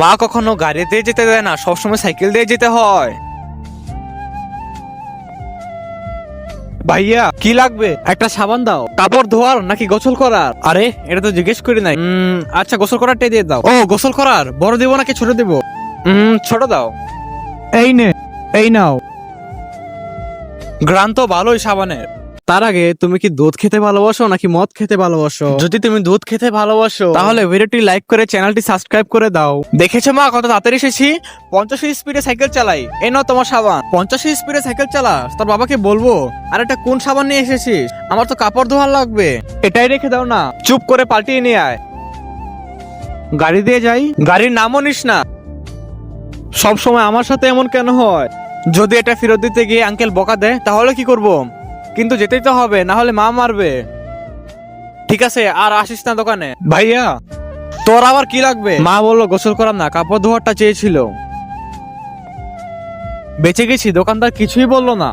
মা কখনো গাড়ি দিয়ে যেতে দেয় না, সবসময় সাইকেল দিয়ে যেতে হয়। ভাইয়া কি লাগবে? একটা সাবান দাও। কাপড় ধোয়ার নাকি গোসল করার? আরে এটা তো জিজ্ঞেস করি নাই। আচ্ছা গোসল করারটাই দিয়ে দাও। ও গোসল করার বড় দেবো নাকি ছোট দেবো? ছোট দাও। এই নে, এই নাও। ঘ্রাণ তো ভালোই সাবানের। তার আগে তুমি কি দুধ খেতে ভালোবাসো নাকি মদ খেতে ভালোবাসো? যদি তুমি দুধ খেতে ভালোবাসো তাহলে ভিডিওটি লাইক করে চ্যানেলটি সাবস্ক্রাইব করে দাও। দেখেছো মা কত তাড়াতাড়ি এসেছি? 50 স্পিডে সাইকেল চালাই। এই নাও তোমার সাবান। 50 স্পিডে সাইকেল চালাস, তোর বাবাকে বলবো। আর এটা কোন সাবান নিয়ে এসেছিস? আমার তো কাপড় ধোয়ার লাগবে। এটাই রেখে দাও না, চুপ করে পাল্টিয়ে নিয়ে আয়। গাড়ি দিয়ে যাই। গাড়ির নামও নিস না। সব সময় আমার সাথে এমন কেন হয়? যদি এটা ফেরত দিতে গিয়ে আঙ্কেল বকা দেয় তাহলে কি করব? কিন্তু যেতেই তো হবে, না হলে মা মারবে। ঠিক আছে, আর আসিস না দোকানে। ভাইয়া, তোর আবার কি লাগবে? মা বললো গোসল করার না, কাপড় ধোয়ারটা চেয়েছিল। বেঁচে গেছি, দোকানদার কিছুই বললো না।